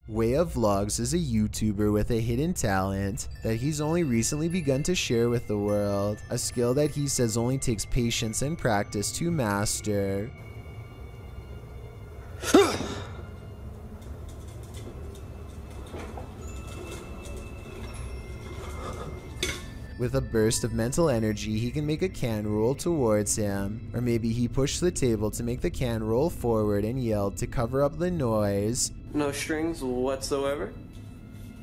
Way of Vlogs is a YouTuber with a hidden talent that he's only recently begun to share with the world, a skill that he says only takes patience and practice to master. With a burst of mental energy, he can make a can roll towards him, or maybe he pushed the table to make the can roll forward and yelled to cover up the noise. No strings whatsoever.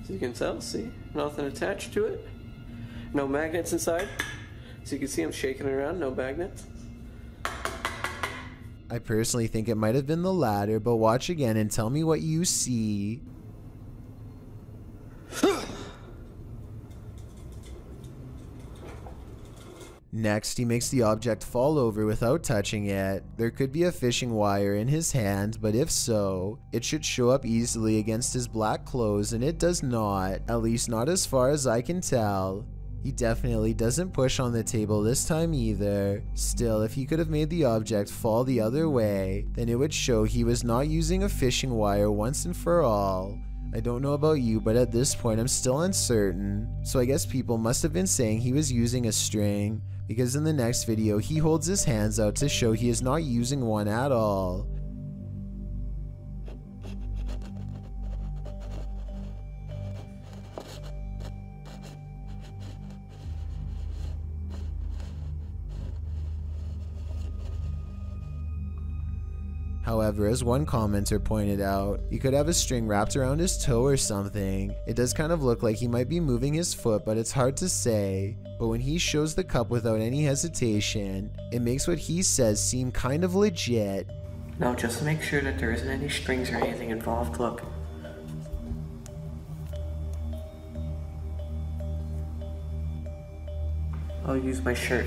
As you can tell, see? Nothing attached to it. No magnets inside. So you can see I'm shaking it around, no magnets. I personally think it might have been the latter, but watch again and tell me what you see. Next, he makes the object fall over without touching it. There could be a fishing wire in his hand, but if so, it should show up easily against his black clothes, and it does not, at least not as far as I can tell. He definitely doesn't push on the table this time either. Still, if he could have made the object fall the other way, then it would show he was not using a fishing wire once and for all. I don't know about you, but at this point I'm still uncertain. So I guess people must have been saying he was using a string, because in the next video he holds his hands out to show he is not using one at all. However, as one commenter pointed out, he could have a string wrapped around his toe or something. It does kind of look like he might be moving his foot, but it's hard to say. But when he shows the cup without any hesitation, it makes what he says seem kind of legit. Now just to make sure that there isn't any strings or anything involved, look. I'll use my shirt.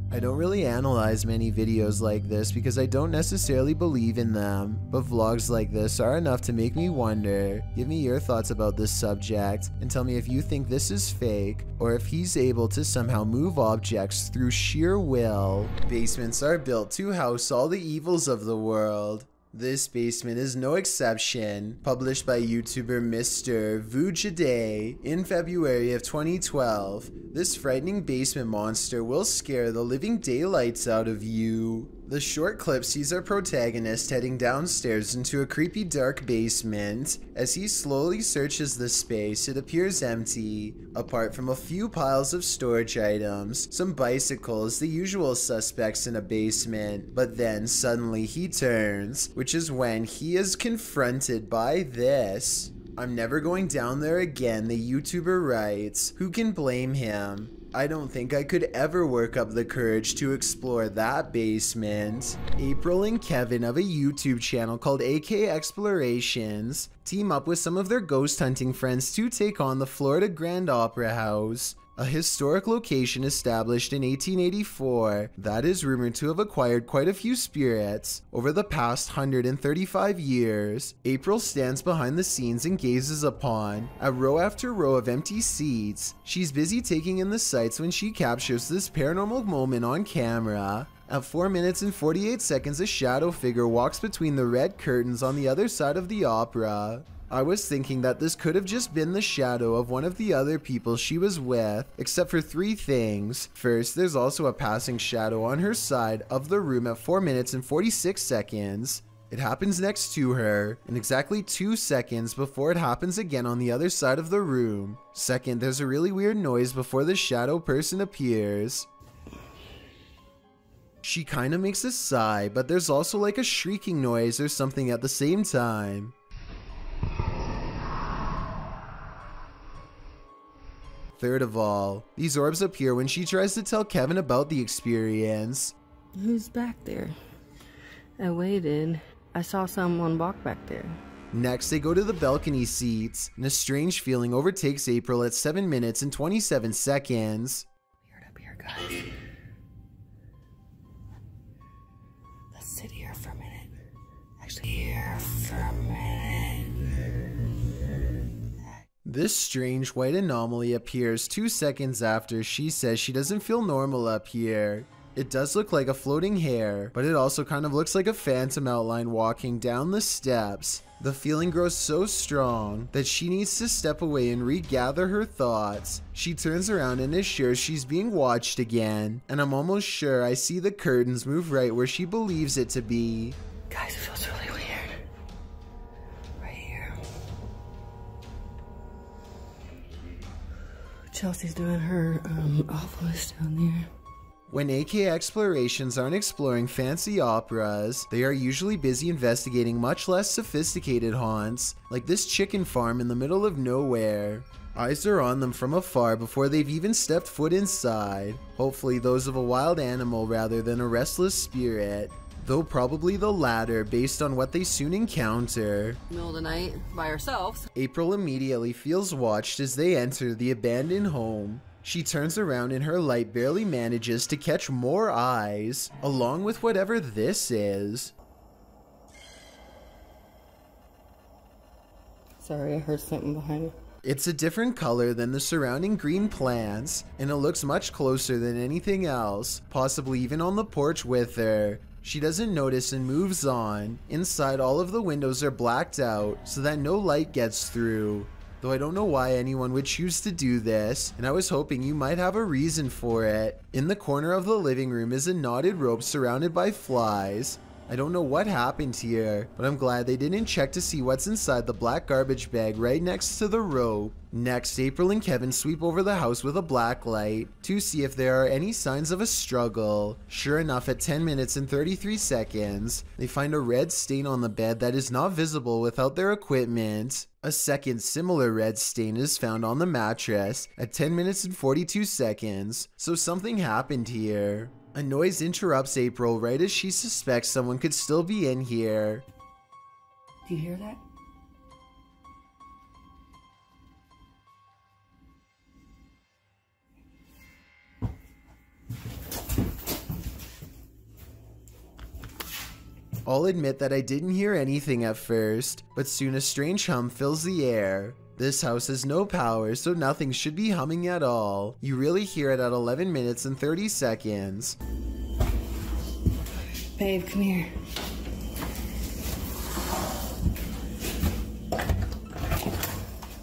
I don't really analyze many videos like this because I don't necessarily believe in them, but vlogs like this are enough to make me wonder. Give me your thoughts about this subject and tell me if you think this is fake or if he's able to somehow move objects through sheer will. Basements are built to house all the evils of the world. This basement is no exception. Published by YouTuber Mr. Vujade in February of 2012, this frightening basement monster will scare the living daylights out of you. The short clip sees our protagonist heading downstairs into a creepy dark basement. As he slowly searches the space, it appears empty, apart from a few piles of storage items, some bicycles, the usual suspects in a basement. But then suddenly he turns, which is when he is confronted by this. "I'm never going down there again," the YouTuber writes. Who can blame him? I don't think I could ever work up the courage to explore that basement. April and Kevin of a YouTube channel called AK Explorations team up with some of their ghost hunting friends to take on the Florida Grand Opera House, a historic location established in 1884 that is rumored to have acquired quite a few spirits over the past 135 years. April stands behind the scenes and gazes upon a row after row of empty seats. She's busy taking in the sights when she captures this paranormal moment on camera. At 4 minutes and 48 seconds, a shadow figure walks between the red curtains on the other side of the opera. I was thinking that this could have just been the shadow of one of the other people she was with, except for 3 things. First, there's also a passing shadow on her side of the room at 4 minutes and 46 seconds. It happens next to her, and exactly 2 seconds before it happens again on the other side of the room. Second, there's a really weird noise before the shadow person appears. She kinda makes a sigh, but there's also like a shrieking noise or something at the same time. Third of all, these orbs appear when she tries to tell Kevin about the experience. Who's back there? I waited. I saw someone walk back there. Next, they go to the balcony seats, and a strange feeling overtakes April at 7 minutes and 27 seconds. Weird up here, guys. Let's sit here for a minute. Actually, here for a minute. This strange white anomaly appears 2 seconds after she says she doesn't feel normal up here. It does look like a floating hair, but it also kind of looks like a phantom outline walking down the steps. The feeling grows so strong that she needs to step away and regather her thoughts. She turns around and is sure she's being watched again, and I'm almost sure I see the curtains move right where she believes it to be. Guys, it feels really weird. Right here. Chelsea's doing her oculus down there. When AK Explorations aren't exploring fancy operas, they are usually busy investigating much less sophisticated haunts, like this chicken farm in the middle of nowhere. Eyes are on them from afar before they've even stepped foot inside, hopefully those of a wild animal rather than a restless spirit, though probably the latter based on what they soon encounter. Middle of the night, by ourselves. April immediately feels watched as they enter the abandoned home. She turns around and her light barely manages to catch more eyes, along with whatever this is. Sorry, I heard something behind me. It's a different color than the surrounding green plants, and it looks much closer than anything else, possibly even on the porch with her. She doesn't notice and moves on. Inside, all of the windows are blacked out so that no light gets through. Though I don't know why anyone would choose to do this, and I was hoping you might have a reason for it. In the corner of the living room is a knotted rope surrounded by flies. I don't know what happened here, but I'm glad they didn't check to see what's inside the black garbage bag right next to the rope. Next, April and Kevin sweep over the house with a black light to see if there are any signs of a struggle. Sure enough, at 10 minutes and 33 seconds, they find a red stain on the bed that is not visible without their equipment. A second similar red stain is found on the mattress at 10 minutes and 42 seconds, so something happened here. A noise interrupts April right as she suspects someone could still be in here. Do you hear that? I'll admit that I didn't hear anything at first, but soon a strange hum fills the air. This house has no power, so nothing should be humming at all. You really hear it at 11 minutes and 30 seconds. Babe, come here.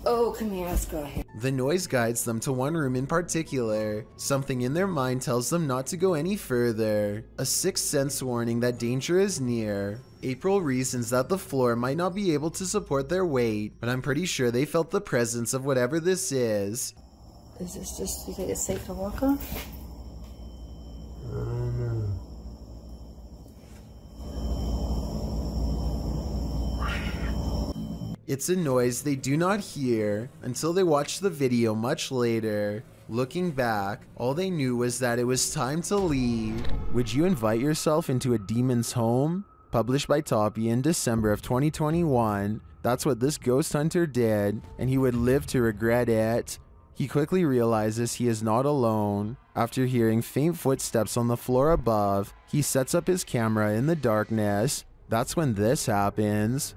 Oh, come here, let's go ahead. The noise guides them to one room in particular. Something in their mind tells them not to go any further. A sixth sense warning that danger is near. April reasons that the floor might not be able to support their weight, but I'm pretty sure they felt the presence of whatever this is. Is this just, you think it's safe to walk on? I don't know. It's a noise they do not hear until they watch the video much later. Looking back, all they knew was that it was time to leave. Would you invite yourself into a demon's home? Published by Toppy in December of 2021. That's what this ghost hunter did, and he would live to regret it. He quickly realizes he is not alone. After hearing faint footsteps on the floor above, he sets up his camera in the darkness. That's when this happens.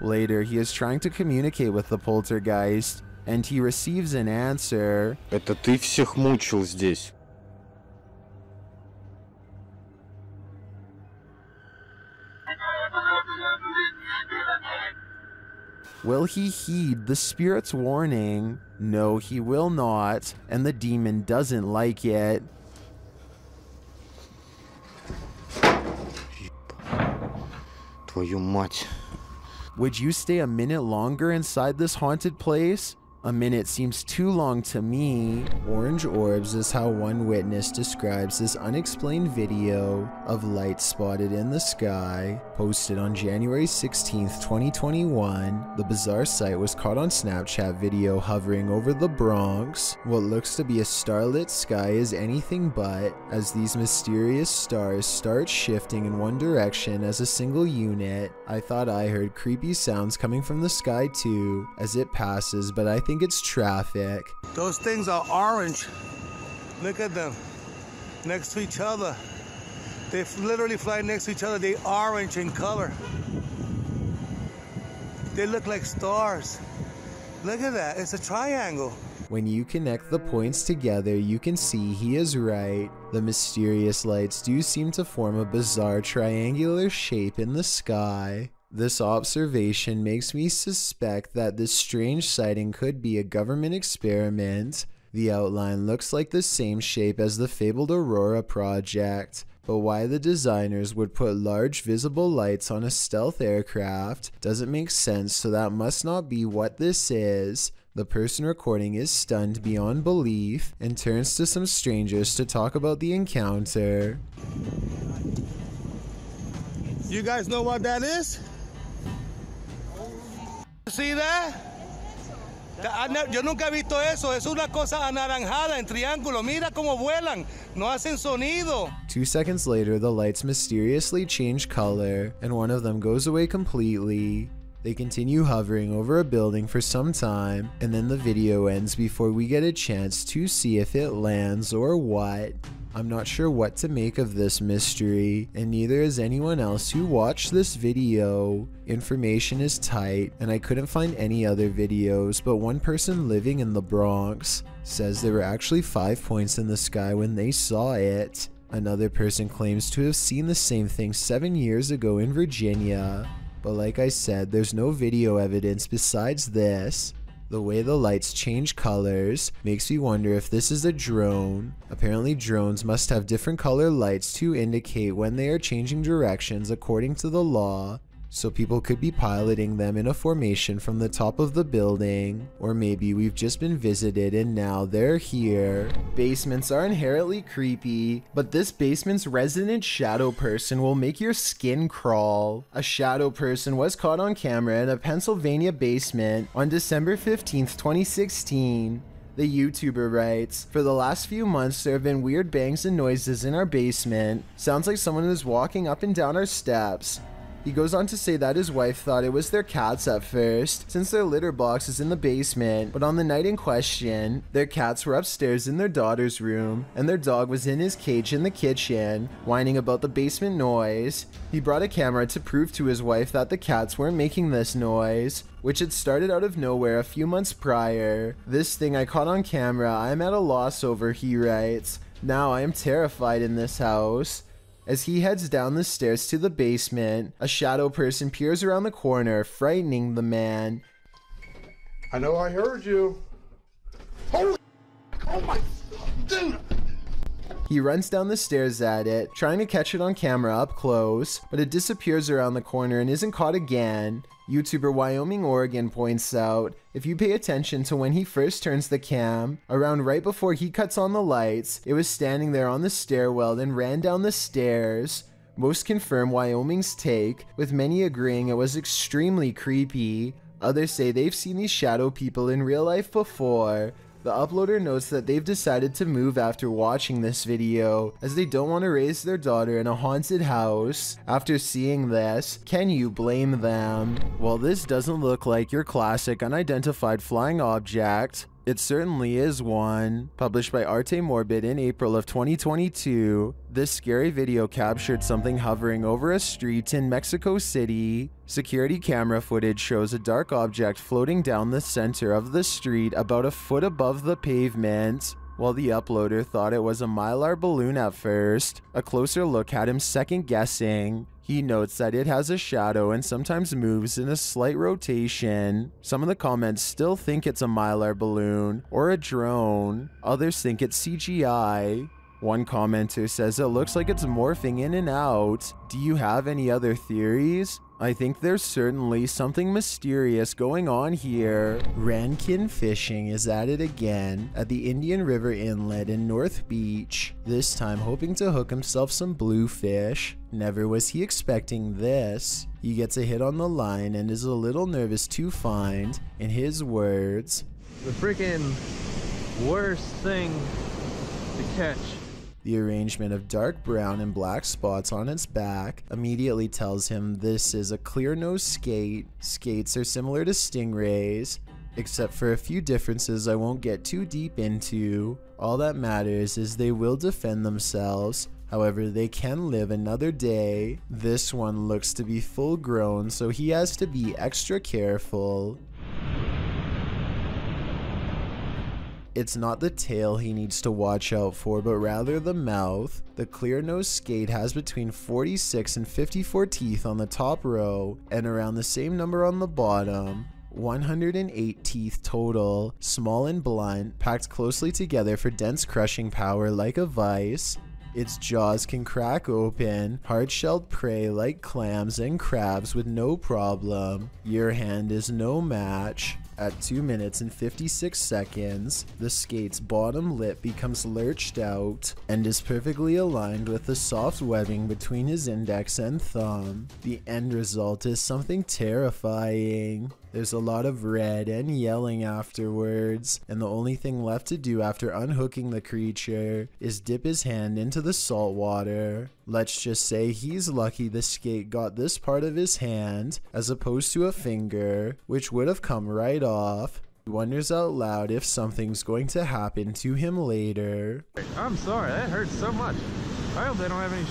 Later, he is trying to communicate with the poltergeist, and he receives an answer. Это ты всех мучил здесь. Will he heed the spirit's warning? No, he will not, and the demon doesn't like it. Твою мать. Would you stay a minute longer inside this haunted place? A minute seems too long to me. Orange orbs is how one witness describes this unexplained video of light spotted in the sky. Posted on January 16th, 2021, the bizarre sight was caught on Snapchat video hovering over the Bronx. What looks to be a starlit sky is anything but, as these mysterious stars start shifting in one direction as a single unit. I thought I heard creepy sounds coming from the sky too, as it passes, but I think it's traffic. Those things are orange. Look at them. Next to each other. They literally fly next to each other. They orange in color. They look like stars. Look at that. It's a triangle. When you connect the points together, you can see he is right. The mysterious lights do seem to form a bizarre triangular shape in the sky. This observation makes me suspect that this strange sighting could be a government experiment. The outline looks like the same shape as the fabled Aurora project, but why the designers would put large visible lights on a stealth aircraft doesn't make sense, so that must not be what this is. The person recording is stunned beyond belief and turns to some strangers to talk about the encounter. You guys know what that is? See that? Yo nunca he visto eso. Es una cosa anaranjada en triángulo. Mira cómo vuelan. No hacen sonido. 2 seconds later, the lights mysteriously change color, and one of them goes away completely. They continue hovering over a building for some time, and then the video ends before we get a chance to see if it lands or what. I'm not sure what to make of this mystery, and neither is anyone else who watched this video. Information is tight, and I couldn't find any other videos, but one person living in the Bronx says there were actually 5 points in the sky when they saw it. Another person claims to have seen the same thing 7 years ago in Virginia. But like I said, there's no video evidence besides this. The way the lights change colors makes me wonder if this is a drone. Apparently drones must have different color lights to indicate when they are changing directions according to the law. So people could be piloting them in a formation from the top of the building, or maybe we've just been visited and now they're here. Basements are inherently creepy, but this basement's resident shadow person will make your skin crawl. A shadow person was caught on camera in a Pennsylvania basement on December 15th, 2016. The YouTuber writes, "For the last few months there have been weird bangs and noises in our basement. Sounds like someone is walking up and down our steps." He goes on to say that his wife thought it was their cats at first, since their litter box is in the basement, but on the night in question, their cats were upstairs in their daughter's room, and their dog was in his cage in the kitchen, whining about the basement noise. He brought a camera to prove to his wife that the cats weren't making this noise, which had started out of nowhere a few months prior. "This thing I caught on camera, I am at a loss over," he writes. "Now I am terrified in this house." As he heads down the stairs to the basement, a shadow person peers around the corner, frightening the man. "I know I heard you. Holy, oh my, dude." He runs down the stairs at it, trying to catch it on camera up close, but it disappears around the corner and isn't caught again. YouTuber Wyoming Oregon points out, if you pay attention to when he first turns the cam, around right before he cuts on the lights, it was standing there on the stairwell and ran down the stairs. Most confirm Wyoming's take, with many agreeing it was extremely creepy. Others say they've seen these shadow people in real life before. The uploader notes that they've decided to move after watching this video, as they don't want to raise their daughter in a haunted house. After seeing this, can you blame them? Well, this doesn't look like your classic unidentified flying object. It certainly is one. Published by Arte Morbid in April of 2022, this scary video captured something hovering over a street in Mexico City. Security camera footage shows a dark object floating down the center of the street about a foot above the pavement. While the uploader thought it was a Mylar balloon at first, a closer look had him second guessing. He notes that it has a shadow and sometimes moves in a slight rotation. Some of the comments still think it's a Mylar balloon or a drone. Others think it's CGI. One commenter says it looks like it's morphing in and out. Do you have any other theories? I think there's certainly something mysterious going on here. Rankin Fishing is at it again at the Indian River Inlet in North Beach, this time hoping to hook himself some bluefish. Never was he expecting this. He gets a hit on the line and is a little nervous to find, in his words, the freaking worst thing to catch. The arrangement of dark brown and black spots on its back immediately tells him this is a clear-nosed skate. Skates are similar to stingrays, except for a few differences I won't get too deep into. All that matters is they will defend themselves. However, they can live another day. This one looks to be full grown, so he has to be extra careful. It's not the tail he needs to watch out for, but rather the mouth. The clear-nosed skate has between 46 and 54 teeth on the top row, and around the same number on the bottom. 108 teeth total, small and blunt, packed closely together for dense crushing power like a vice. Its jaws can crack open hard-shelled prey like clams and crabs with no problem. Your hand is no match. At 2 minutes and 56 seconds, the skate's bottom lip becomes lurched out and is perfectly aligned with the soft webbing between his index and thumb. The end result is something terrifying. There's a lot of red and yelling afterwards, and the only thing left to do after unhooking the creature is dip his hand into the salt water. Let's just say he's lucky the skate got this part of his hand as opposed to a finger, which would have come right off. He wonders out loud if something's going to happen to him later. I'm sorry, that hurts so much. I hope they don't have any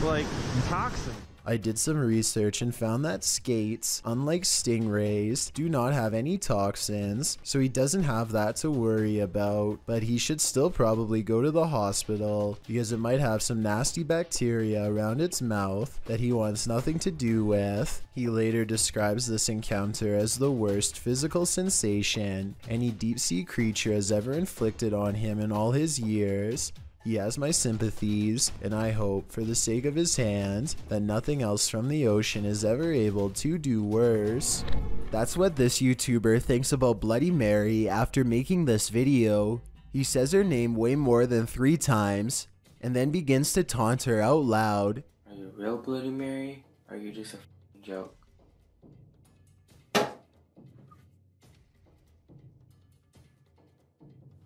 like toxin. I did some research and found that skates, unlike stingrays, do not have any toxins, so he doesn't have that to worry about, but he should still probably go to the hospital because it might have some nasty bacteria around its mouth that he wants nothing to do with. He later describes this encounter as the worst physical sensation any deep-sea creature has ever inflicted on him in all his years. He has my sympathies, and I hope, for the sake of his hand, that nothing else from the ocean is ever able to do worse. That's what this YouTuber thinks about Bloody Mary after making this video. He says her name way more than 3 times, and then begins to taunt her out loud. Are you real Bloody Mary, or are you just a joke?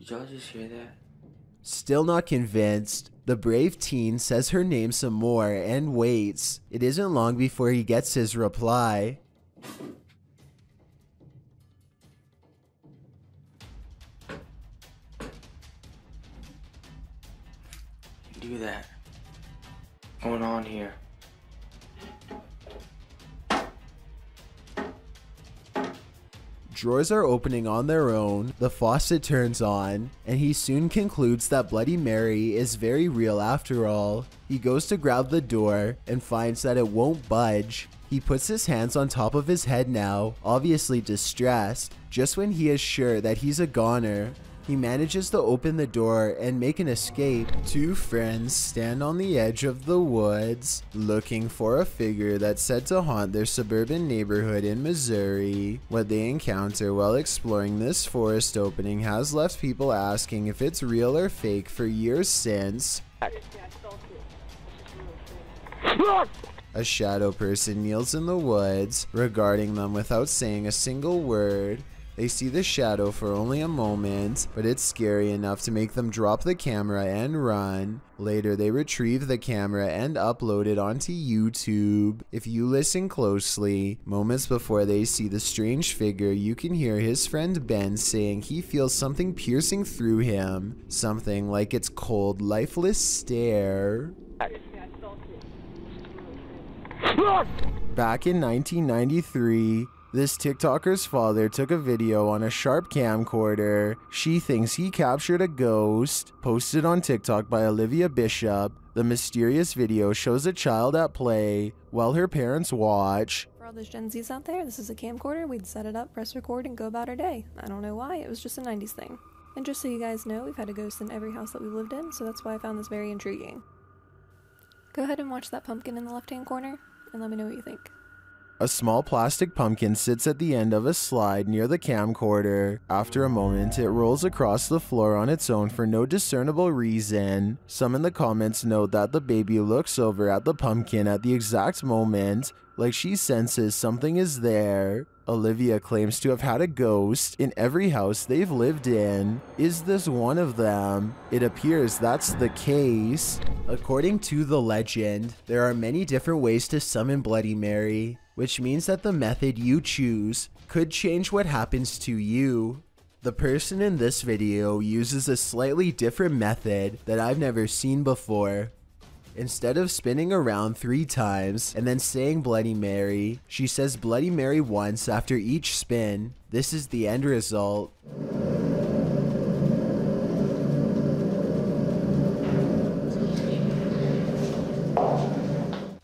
Did y'all just hear that? Still not convinced, the brave teen says her name some more and waits. It isn't long before he gets his reply. Do that. What's going on here? Drawers are opening on their own, the faucet turns on, and he soon concludes that Bloody Mary is very real after all. He goes to grab the door and finds that it won't budge. He puts his hands on top of his head now, obviously distressed. Just when he is sure that he's a goner, he manages to open the door and make an escape. 2 friends stand on the edge of the woods, looking for a figure that's said to haunt their suburban neighborhood in Missouri. What they encounter while exploring this forest opening has left people asking if it's real or fake for years since. A shadow person kneels in the woods, regarding them without saying a single word. They see the shadow for only a moment, but it's scary enough to make them drop the camera and run. Later, they retrieve the camera and upload it onto YouTube. If you listen closely, moments before they see the strange figure, you can hear his friend Ben saying he feels something piercing through him. Something like its cold, lifeless stare. Back in 1993, this TikToker's father took a video on a sharp camcorder. She thinks he captured a ghost. Posted on TikTok by Olivia Bishop, the mysterious video shows a child at play while her parents watch. For all those Gen Zs out there, this is a camcorder. We'd set it up, press record, and go about our day. I don't know why, it was just a 90s thing. And just so you guys know, we've had a ghost in every house that we've lived in, so that's why I found this very intriguing. Go ahead and watch that pumpkin in the left-hand corner, and let me know what you think. A small plastic pumpkin sits at the end of a slide near the camcorder. After a moment, it rolls across the floor on its own for no discernible reason. Some in the comments note that the baby looks over at the pumpkin at the exact moment, like she senses something is there. Olivia claims to have had a ghost in every house they've lived in. Is this one of them? It appears that's the case. According to the legend, there are many different ways to summon Bloody Mary, which means that the method you choose could change what happens to you. The person in this video uses a slightly different method that I've never seen before. Instead of spinning around 3 times and then saying Bloody Mary, she says Bloody Mary once after each spin. This is the end result.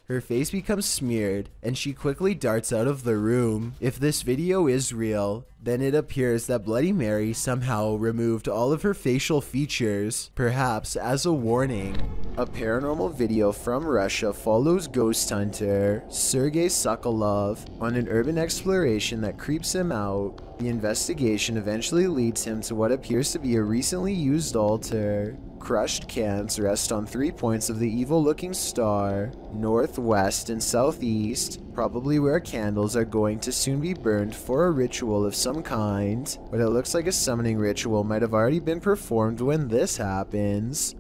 Her face becomes smeared, and she quickly darts out of the room. If this video is real, then it appears that Bloody Mary somehow removed all of her facial features, perhaps as a warning. A paranormal video from Russia follows ghost hunter Sergei Sokolov on an urban exploration that creeps him out. The investigation eventually leads him to what appears to be a recently used altar. Crushed cans rest on 3 points of the evil-looking star, north, west, and southeast, probably where candles are going to soon be burned for a ritual of some kind. But it looks like a summoning ritual might have already been performed when this happens.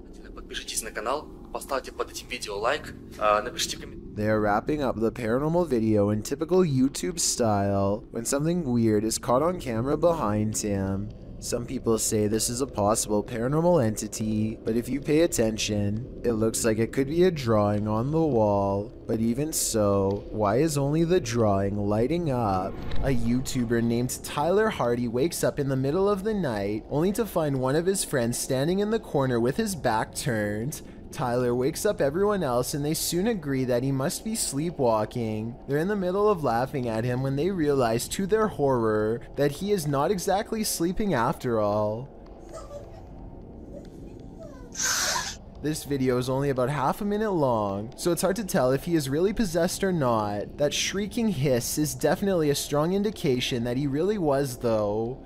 They are wrapping up the paranormal video in typical YouTube style when something weird is caught on camera behind him. Some people say this is a possible paranormal entity, but if you pay attention, it looks like it could be a drawing on the wall. But even so, why is only the drawing lighting up? A YouTuber named Tyler Hardy wakes up in the middle of the night, only to find one of his friends standing in the corner with his back turned. Tyler wakes up everyone else and they soon agree that he must be sleepwalking. They're in the middle of laughing at him when they realize to their horror that he is not exactly sleeping after all. This video is only about half a minute long, so it's hard to tell if he is really possessed or not. That shrieking hiss is definitely a strong indication that he really was though.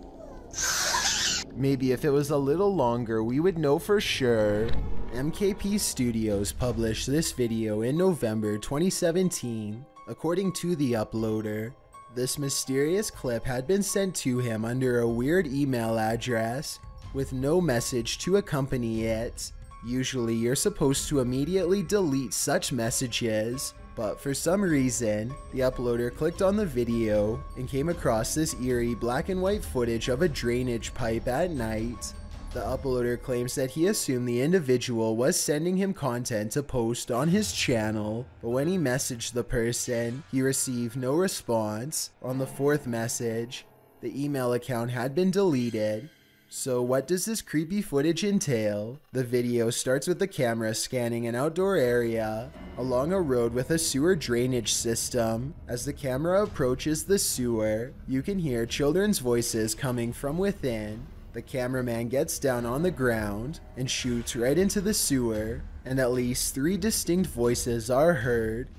Maybe if it was a little longer, we would know for sure. MKP Studios published this video in November 2017. According to the uploader, this mysterious clip had been sent to him under a weird email address with no message to accompany it. Usually you're supposed to immediately delete such messages, but for some reason, the uploader clicked on the video and came across this eerie black and white footage of a drainage pipe at night. The uploader claims that he assumed the individual was sending him content to post on his channel, but when he messaged the person, he received no response. On the fourth message, the email account had been deleted. So what does this creepy footage entail? The video starts with the camera scanning an outdoor area along a road with a sewer drainage system. As the camera approaches the sewer, you can hear children's voices coming from within. The cameraman gets down on the ground and shoots right into the sewer, and at least 3 distinct voices are heard.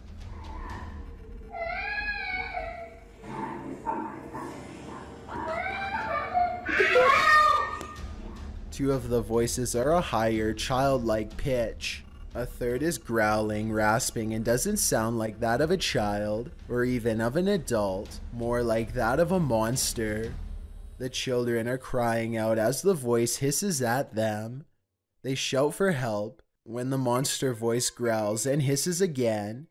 Two of the voices are a higher, childlike pitch. A third is growling, rasping, and doesn't sound like that of a child, or even of an adult, more like that of a monster. The children are crying out as the voice hisses at them. They shout for help when the monster voice growls and hisses again.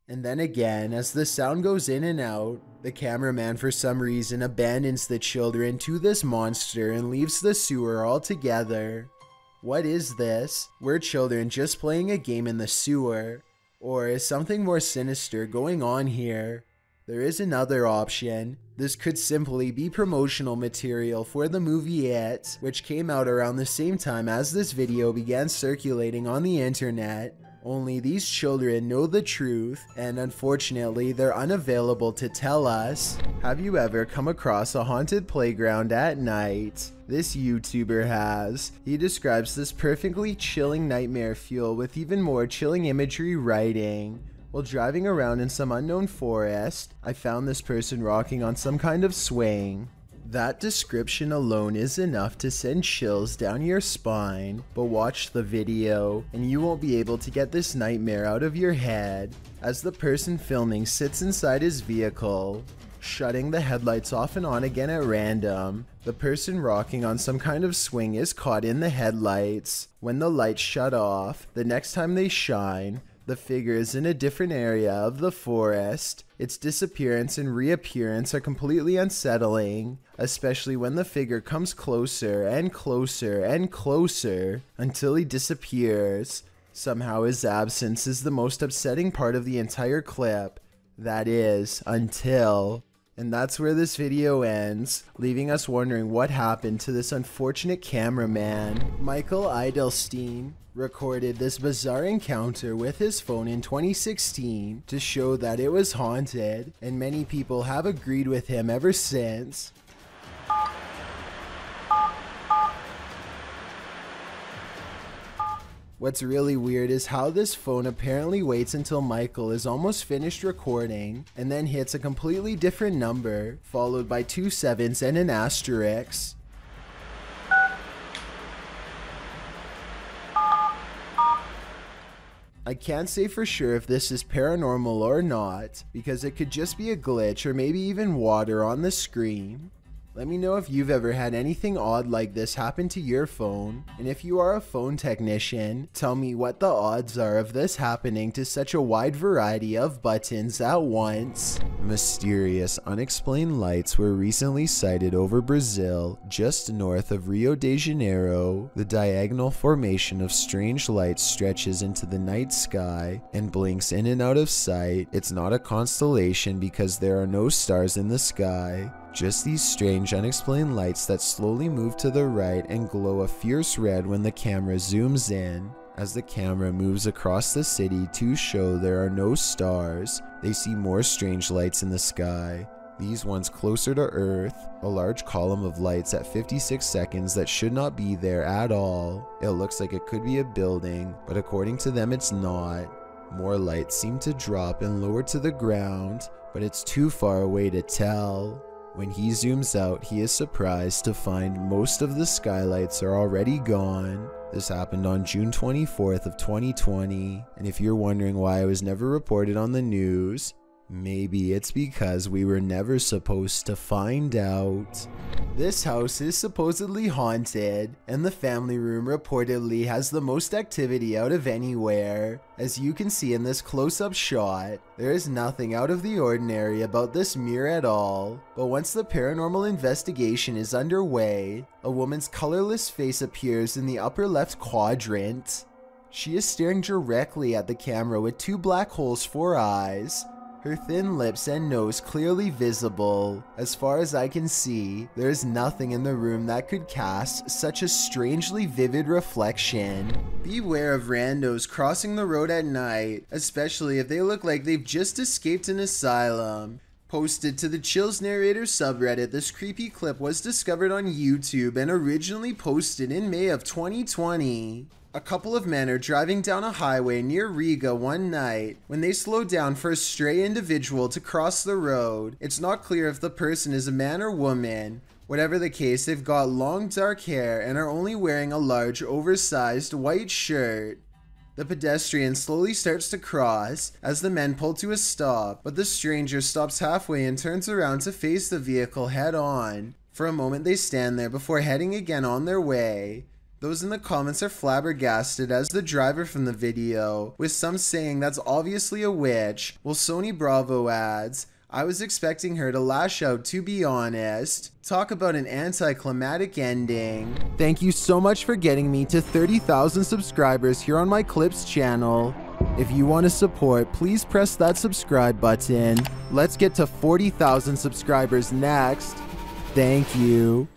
And then again, as the sound goes in and out, the cameraman for some reason abandons the children to this monster and leaves the sewer altogether. What is this? Were children just playing a game in the sewer? Or is something more sinister going on here? There is another option. This could simply be promotional material for the movie It, which came out around the same time as this video began circulating on the internet. Only these children know the truth, and unfortunately they're unavailable to tell us. Have you ever come across a haunted playground at night? This YouTuber has. He describes this perfectly chilling nightmare fuel with even more chilling imagery writing. While driving around in some unknown forest, I found this person rocking on some kind of swing. That description alone is enough to send chills down your spine, but watch the video and you won't be able to get this nightmare out of your head. As the person filming sits inside his vehicle, shutting the headlights off and on again at random, the person rocking on some kind of swing is caught in the headlights. When the lights shut off, the next time they shine, the figure is in a different area of the forest. Its disappearance and reappearance are completely unsettling, especially when the figure comes closer and closer and closer until he disappears. Somehow his absence is the most upsetting part of the entire clip. That is, until And that's where this video ends, leaving us wondering what happened to this unfortunate cameraman. Michael Eidelstein recorded this bizarre encounter with his phone in 2016 to show that it was haunted, and many people have agreed with him ever since. What's really weird is how this phone apparently waits until Michael is almost finished recording and then hits a completely different number, followed by 2 sevens and an asterisk. I can't say for sure if this is paranormal or not, because it could just be a glitch or maybe even water on the screen. Let me know if you've ever had anything odd like this happen to your phone, and if you are a phone technician, tell me what the odds are of this happening to such a wide variety of buttons at once. Mysterious, unexplained lights were recently sighted over Brazil, just north of Rio de Janeiro. The diagonal formation of strange lights stretches into the night sky and blinks in and out of sight. It's not a constellation because there are no stars in the sky. Just these strange unexplained lights that slowly move to the right and glow a fierce red when the camera zooms in. As the camera moves across the city to show there are no stars, they see more strange lights in the sky. These ones closer to Earth, a large column of lights at 56 seconds that should not be there at all. It looks like it could be a building, but according to them it's not. More lights seem to drop and lower to the ground, but it's too far away to tell. When he zooms out, he is surprised to find most of the skylights are already gone. This happened on June 24th of 2020, and if you're wondering why it was never reported on the news, maybe it's because we were never supposed to find out. This house is supposedly haunted, and the family room reportedly has the most activity out of anywhere. As you can see in this close-up shot, there is nothing out of the ordinary about this mirror at all. But once the paranormal investigation is underway, a woman's colorless face appears in the upper left quadrant. She is staring directly at the camera with 2 black holes for eyes. Her thin lips and nose clearly visible. As far as I can see, there is nothing in the room that could cast such a strangely vivid reflection. Beware of randos crossing the road at night, especially if they look like they've just escaped an asylum. Posted to the Chills Narrator subreddit, this creepy clip was discovered on YouTube and originally posted in May of 2020. A couple of men are driving down a highway near Riga one night when they slow down for a stray individual to cross the road. It's not clear if the person is a man or woman. Whatever the case, they've got long dark hair and are only wearing a large oversized white shirt. The pedestrian slowly starts to cross as the men pull to a stop, but the stranger stops halfway and turns around to face the vehicle head on. For a moment they stand there before heading again on their way. Those in the comments are flabbergasted as the driver from the video, with some saying that's obviously a witch, while Sony Bravo adds, I was expecting her to lash out, to be honest. Talk about an anticlimactic ending. Thank you so much for getting me to 30,000 subscribers here on my Clips channel. If you want to support, please press that subscribe button. Let's get to 40,000 subscribers next. Thank you.